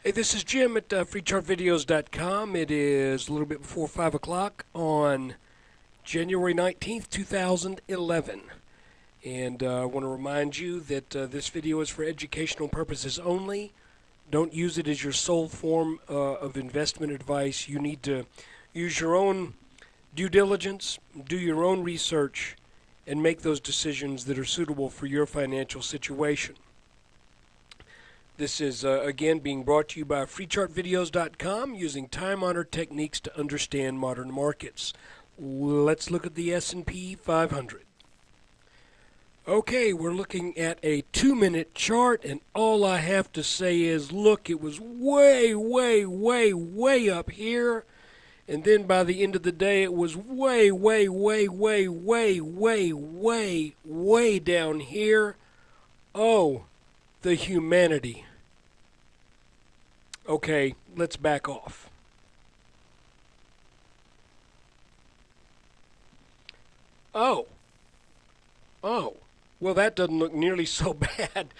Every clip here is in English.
Hey, this is Jim at freechartvideos.com. It is a little bit before 5 o'clock on January 19th, 2011. And I want to remind you that this video is for educational purposes only. Don't use it as your sole form of investment advice. You need to use your own due diligence, do your own research, and make those decisions that are suitable for your financial situation. This is, again, being brought to you by freechartvideos.com, using time-honored techniques to understand modern markets. Let's look at the S&P 500. Okay, we're looking at a 2-minute chart, and all I have to say is, look, it was way, way, way, way up here, and then by the end of the day, it was way, way, way, way, way, way, way, way down here. Oh, the humanity. Okay, let's back off. Oh, well, that doesn't look nearly so bad.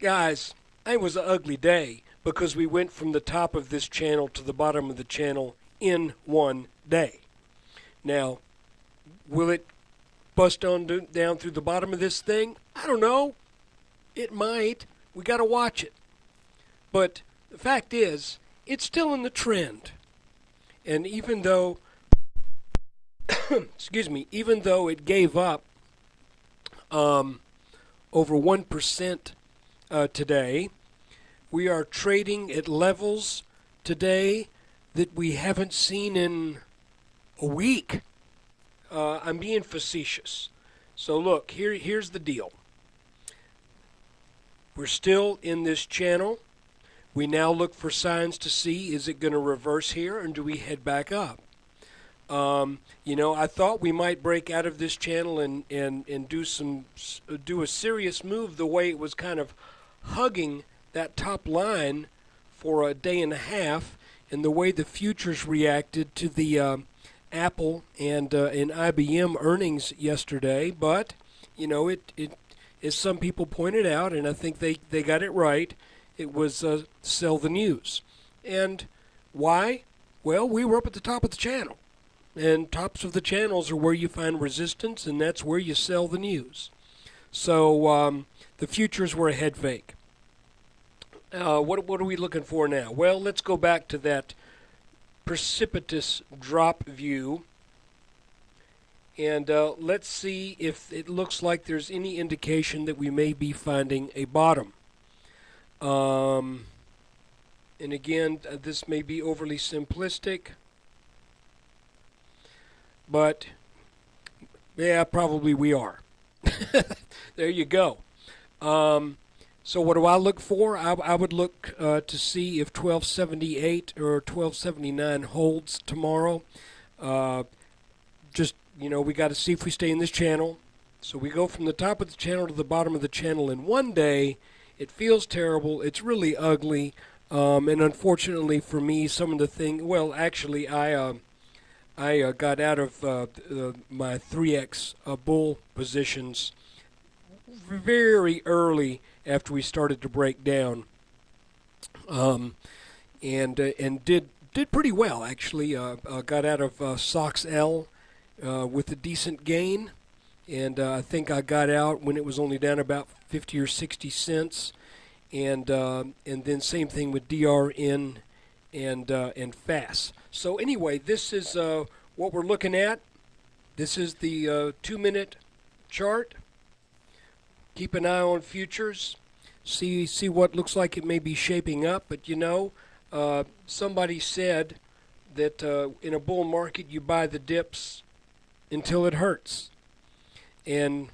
Guys, it was an ugly day because we went from the top of this channel to the bottom of the channel in one day. Now, will it bust on down through the bottom of this thing? I don't know. It might. We got to watch it. But the fact is, it's still in the trend. And even though, excuse me, even though it gave up over 1% today, we are trading at levels today that we haven't seen in a week. I'm being facetious. So look, here's the deal. We're still in this channel. We now look for signs to see, is it going to reverse here, and do we head back up? You know, I thought we might break out of this channel and do a serious move the way it was kind of hugging that top line for a day and a half, and the way the futures reacted to the Apple and IBM earnings yesterday. But, you know, it as some people pointed out, and I think they got it right, it was sell the news. And why? Well, we were up at the top of the channel. And tops of the channels are where you find resistance, and that's where you sell the news. So the futures were a head fake. What are we looking for now? Well, let's go back to that precipitous drop view. And let's see if it looks like there's any indication that we may be finding a bottom. And again, this may be overly simplistic, but yeah, probably we are. There you go. So what do I look for? I would look to see if 1278 or 1279 holds tomorrow. Just, you know, we got to see if we stay in this channel. So we go from the top of the channel to the bottom of the channel in one day. It feels terrible. It's really ugly. And unfortunately for me, some of the things, well, actually, I got out of my 3x bull positions very early after we started to break down, and did pretty well, actually. Got out of SOX L with a decent gain, and I think I got out when it was only down about 50 or 60 cents, and then same thing with DRN and FAS. So anyway, this is what we're looking at. This is the 2-minute chart. Keep an eye on futures. See what looks like it may be shaping up. But you know, somebody said that in a bull market you buy the dips until it hurts. And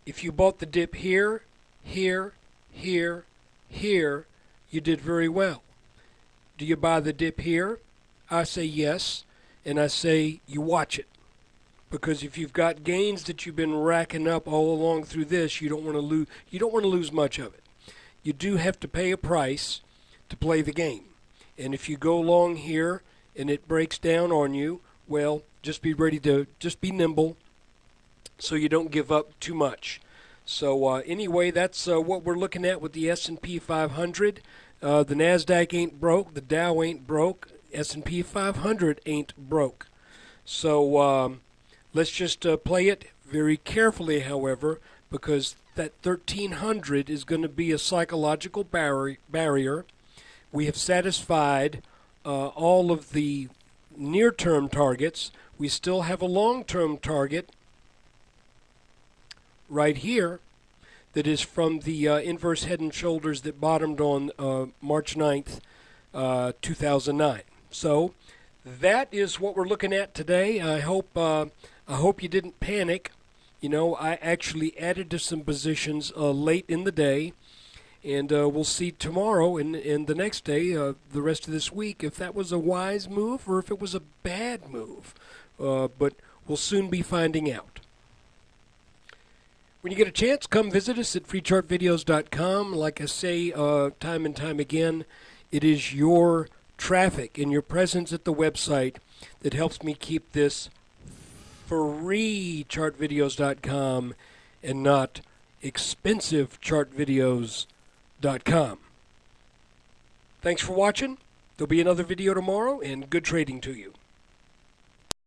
if you bought the dip here, here, here, here, you did very well. Do you buy the dip here? I say yes, and I say you watch it. Because if you've got gains that you've been racking up all along through this, you don't want to lose. You don't want to lose much of it. You do have to pay a price to play the game. And if you go long here and it breaks down on you, well, just be ready to be nimble, so you don't give up too much. So anyway, that's what we're looking at with the S&P 500. The NASDAQ ain't broke. The Dow ain't broke. S&P 500 ain't broke. So let's just play it very carefully, however, because that 1300 is going to be a psychological barrier. We have satisfied all of the near-term targets. We still have a long-term target right here that is from the inverse head and shoulders that bottomed on March 9th, 2009. So that is what we're looking at today. I hope you didn't panic. You know, I actually added to some positions late in the day, and we'll see tomorrow and the next day, the rest of this week, if that was a wise move or if it was a bad move. But we'll soon be finding out. When you get a chance, come visit us at freechartvideos.com. Like I say time and time again, it is your traffic and your presence at the website that helps me keep this free chartvideos.com and not expensive chartvideos.com. Thanks for watching. There'll be another video tomorrow, and good trading to you.